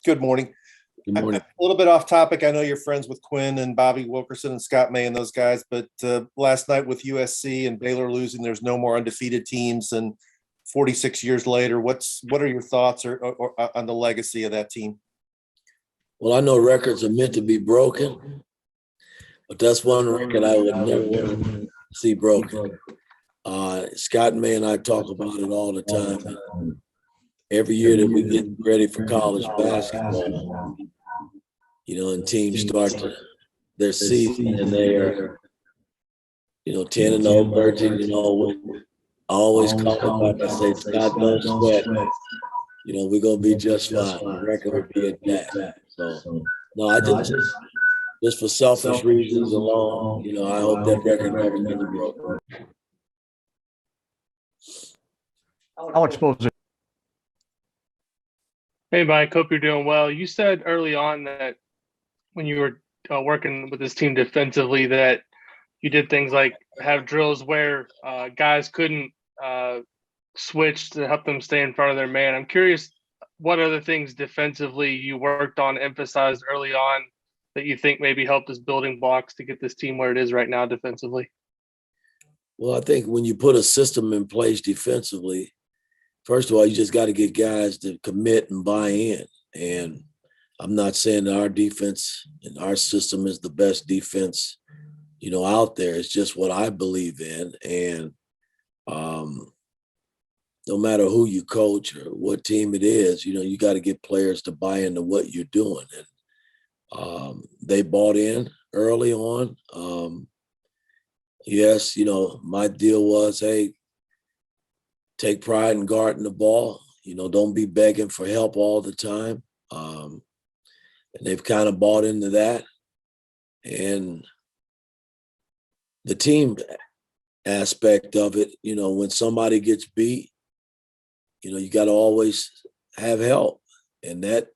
Good morning. Good I'm morning. a little bit off topic. I know you're friends with Quinn and Bobby Wilkerson and Scott May and those guys, but last night with USC and Baylor losing, there's no more undefeated teams. And 46 years later, what are your thoughts or on the legacy of that team? Well, I know records are meant to be broken, but that's one record I would never want to see broken. Scott May and I talk about it all the time. Every year that we get ready for college basketball, and teams start their season and they are, 10 and 0, 13 and 0. I always call it back. I say, Scott, don't sweat. We're going to be just fine. The record will be at that. So, no, I just for selfish reasons alone, I hope that record never gets broken. I'll expose it. Hey, Mike, hope you're doing well. You said early on that when you were working with this team defensively that you did things like have drills where guys couldn't switch to help them stay in front of their man. I'm curious what other things defensively you worked on, emphasized early on that you think maybe helped as building blocks to get this team where it is right now defensively? Well, I think when you put a system in place defensively, first of all, you just got to get guys to commit and buy in. And I'm not saying that our defense and our system is the best defense, out there. It's just what I believe in. And no matter who you coach or what team it is, you got to get players to buy into what you're doing. And they bought in early on. Yes, my deal was, hey, take pride in guarding the ball. Don't be begging for help all the time. And they've kind of bought into that. And the team aspect of it, when somebody gets beat, you got to always have help. And that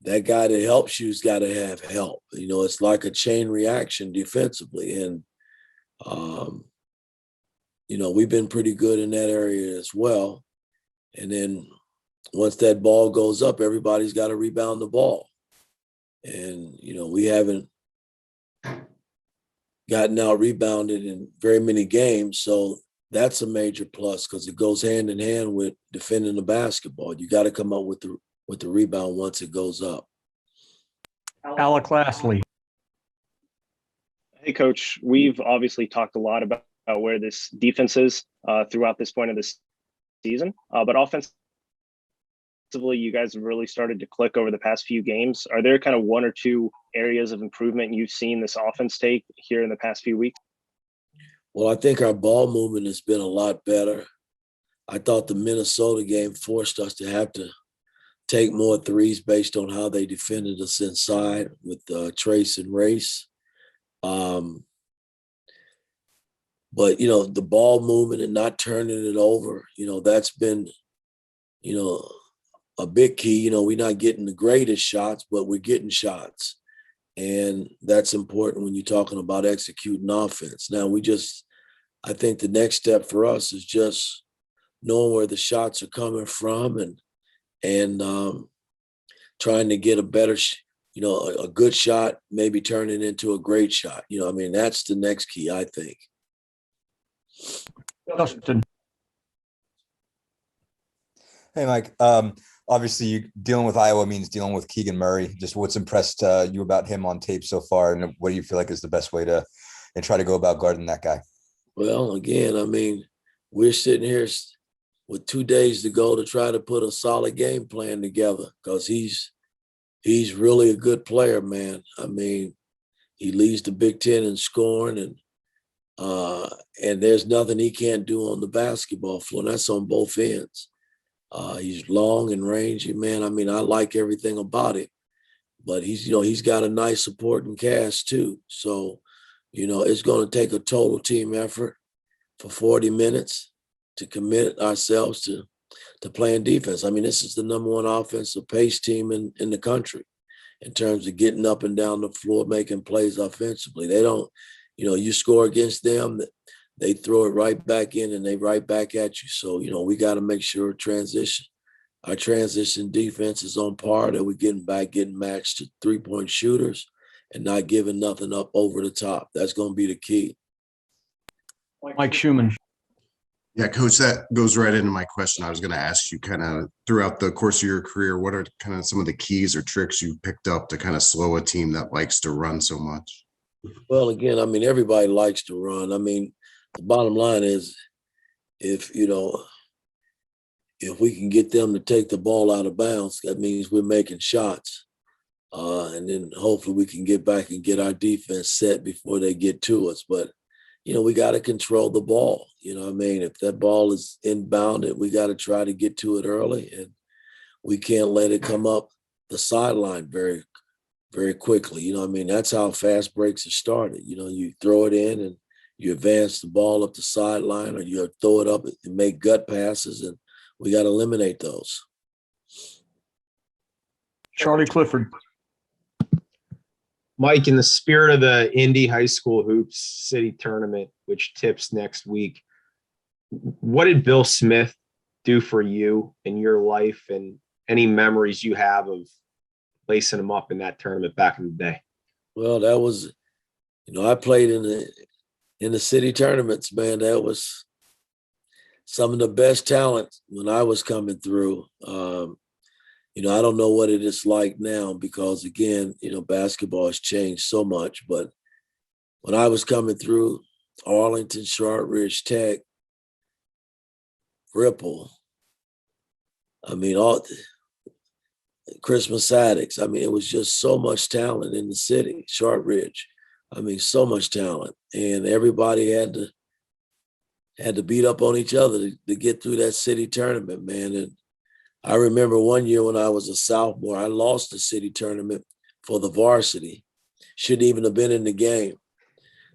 guy that helps you's got to have help. It's like a chain reaction defensively. And, we've been pretty good in that area as well. And then once that ball goes up, everybody's got to rebound the ball. And, we haven't gotten out rebounded in very many games. So that's a major plus because it goes hand in hand with defending the basketball. You got to come up with the rebound once it goes up. Alec Lastly. Hey, Coach, we've obviously talked a lot about where this defense is throughout this point of this season, but offensively, you guys have really started to click over the past few games. Are there kind of one or two areas of improvement you've seen this offense take here in the past few weeks? Well, I think our ball movement has been a lot better. I thought the Minnesota game forced us to have to take more threes based on how they defended us inside with Trace and Race. But, the ball movement and not turning it over, that's been, a big key. We're not getting the greatest shots, but we're getting shots. And that's important when you're talking about executing offense. Now, I think the next step for us is just knowing where the shots are coming from and trying to get a better, a good shot, maybe turn it into a great shot. That's the next key, I think. Justin. Hey, Mike. Obviously, you dealing with Iowa means dealing with Keegan Murray. Just what's impressed you about him on tape so far, and what do you feel like is the best way to and try to go about guarding that guy? Well, again, we're sitting here with 2 days to go to try to put a solid game plan together because he's really a good player, man. He leads the Big Ten in scoring, and there's nothing he can't do on the basketball floor. And that's on both ends. He's long and rangy, man. I like everything about it, but he's got a nice supporting cast too. So, it's going to take a total team effort for 40 minutes to commit ourselves to playing defense. This is the number one offensive pace team in the country in terms of getting up and down the floor, making plays offensively. They don't, you score against them, they throw it right back in and they right back at you. So, we got to make sure transition our transition defense is on par, that we're getting matched to 3-point shooters and not giving nothing up over the top. That's going to be the key. Mike Schumann. Yeah, Coach, that goes right into my question. I was going to ask you kind of throughout the course of your career, what are kind of some of the keys or tricks you picked up to kind of slow a team that likes to run so much? Well, again, I mean, everybody likes to run. I mean, the bottom line is if we can get them to take the ball out of bounds, that means we're making shots. And then hopefully we can get back and get our defense set before they get to us. But, we got to control the ball. I mean, if that ball is inbounded, we got to try to get to it early, and we can't let it come up the sideline very, very quickly. I mean, that's how fast breaks are started. You throw it in and you advance the ball up the sideline, or you throw it up and make gut passes, and we got to eliminate those. Charlie Clifford. Mike, in the spirit of the Indy High School Hoops City Tournament, which tips next week, what did Bill Smith do for you in your life, and any memories you have of lacing him up in that tournament back in the day? Well, that was, I played in the city tournaments, man. That was some of the best talent when I was coming through. I don't know what it is like now because, again, basketball has changed so much. But when I was coming through, Arlington, Shortridge, Tech, Ripple, I mean, all Christmas Addicts. I mean, it was just so much talent in the city, Shortridge. I mean, so much talent. And everybody had to beat up on each other to get through that city tournament, man. And I remember one year when I was a sophomore, I lost the city tournament for the varsity. Shouldn't even have been in the game.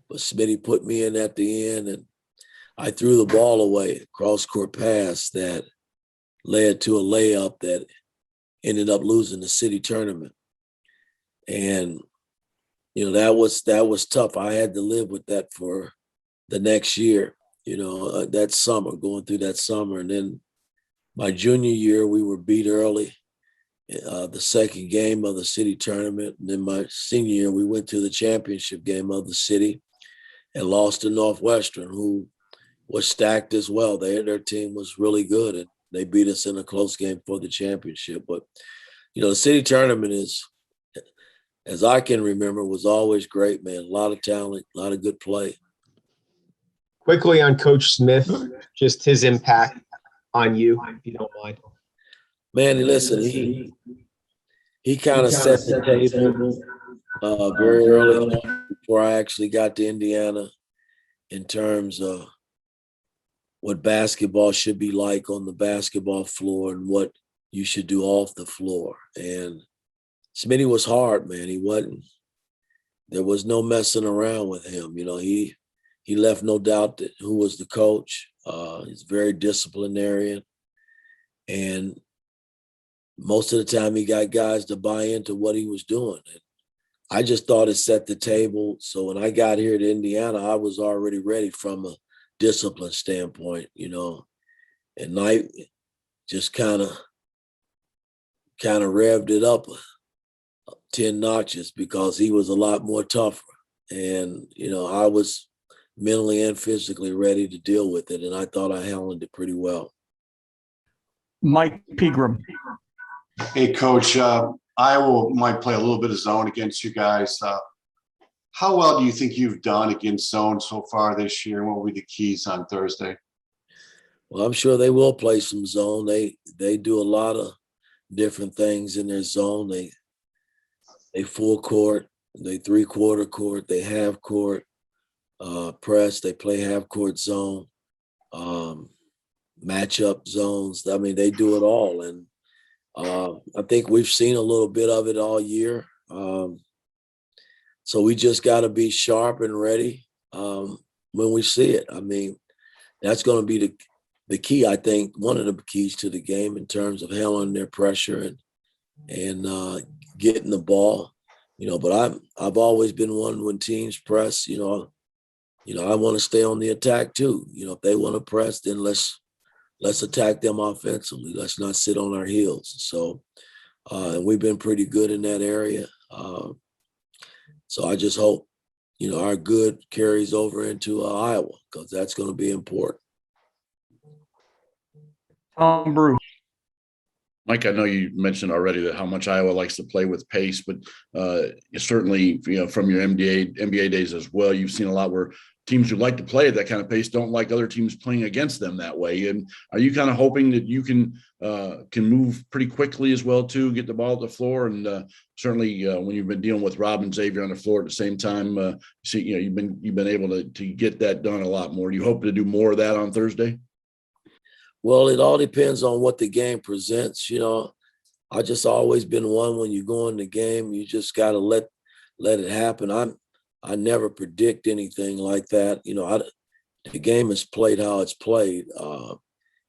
But Smitty put me in at the end, and I threw the ball away, a cross-court pass that led to a layup that ended up losing the city tournament. And, that was tough. I had to live with that for the next year, that summer, going through that summer. And then my junior year, we were beat early, the second game of the city tournament. And then my senior year, we went to the championship game of the city and lost to Northwestern, who was stacked as well. Their team was really good, and they beat us in a close game for the championship. But, the city tournament is, as I can remember, was always great, man. A lot of talent, a lot of good play. Quickly on Coach Smith, just his impact on you, if you don't mind. Man, listen, he kind of set the table very early on before I actually got to Indiana in terms of what basketball should be like on the basketball floor and what you should do off the floor. And Smitty was hard, man. There was no messing around with him. He left no doubt that who was the coach. He's very disciplinarian. And most of the time he got guys to buy into what he was doing. And I just thought it set the table. So when I got here to Indiana, I was already ready from a discipline standpoint, and Knight just kind of revved it up 10 notches because he was a lot more tougher. And, I was mentally and physically ready to deal with it. And I thought I handled it pretty well. Mike Pegram. Hey, Coach, Iowa might play a little bit of zone against you guys. How well do you think you've done against zone so far this year? And what will be the keys on Thursday? Well, I'm sure they will play some zone. They do a lot of different things in their zone. They full court, they 3/4 court, they half court, press, they play half court zone, matchup zones. I mean, they do it all. And I think we've seen a little bit of it all year. So we just got to be sharp and ready when we see it. I mean, that's going to be the key, I think, one of the keys to the game in terms of handling their pressure and getting the ball. But I've always been one when teams press, I want to stay on the attack too. If they want to press, then let's let's attack them offensively. Let's not sit on our heels. So, and we've been pretty good in that area. So I just hope, our good carries over into Iowa, because that's going to be important. Tom Brew. Mike, I know you mentioned already that how much Iowa likes to play with pace, but certainly, from your NBA days as well, you've seen a lot where teams who like to play at that kind of pace don't like other teams playing against them that way. And are you kind of hoping that you can move pretty quickly as well too, get the ball at the floor, and certainly when you've been dealing with Rob and Xavier on the floor at the same time, you've been able to get that done a lot more. Do you hope to do more of that on Thursday? Well, it all depends on what the game presents. I just always been one, when you go in the game, you just got to let it happen. I never predict anything like that. The game is played how it's played.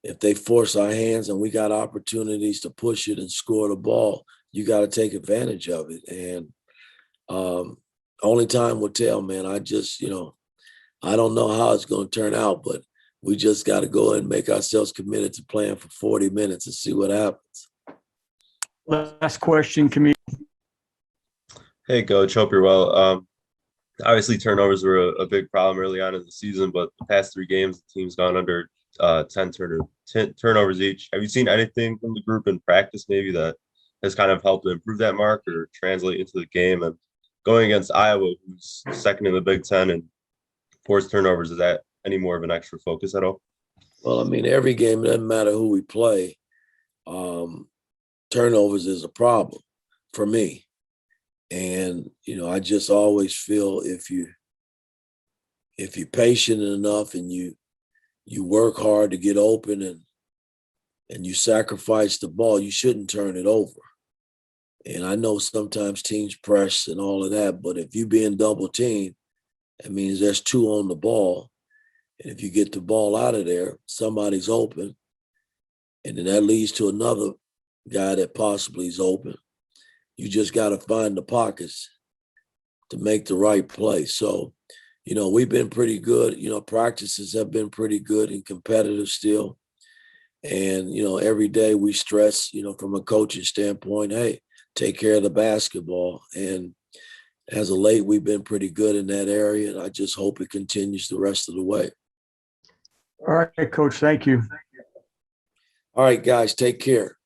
If they force our hands and we got opportunities to push it and score the ball, you got to take advantage of it. And only time will tell, man. I just, I don't know how it's going to turn out, but we just got to go and make ourselves committed to playing for 40 minutes and see what happens. Last question, comedian. Hey, Coach. Hope you're well. Obviously, turnovers were a big problem early on in the season, but the past 3 games, the team's gone under 10 turnovers each. Have you seen anything from the group in practice maybe that has kind of helped to improve that mark or translate into the game? And going against Iowa, who's second in the Big Ten and forced turnovers, is that any more of an extra focus at all? Well, I mean, every game, it doesn't matter who we play, turnovers is a problem for me. And, I just always feel if you're patient enough and you work hard to get open and you sacrifice the ball, you shouldn't turn it over. And I know sometimes teams press and all of that, but if you're being double teamed, that means there's 2 on the ball. And if you get the ball out of there, somebody's open. And then that leads to another guy that possibly is open. You just got to find the pockets to make the right play. So, we've been pretty good. Practices have been pretty good and competitive still. And, every day we stress, from a coaching standpoint, hey, take care of the basketball. And as of late, we've been pretty good in that area. And I just hope it continues the rest of the way. All right, Coach. Thank you. All right, guys, take care.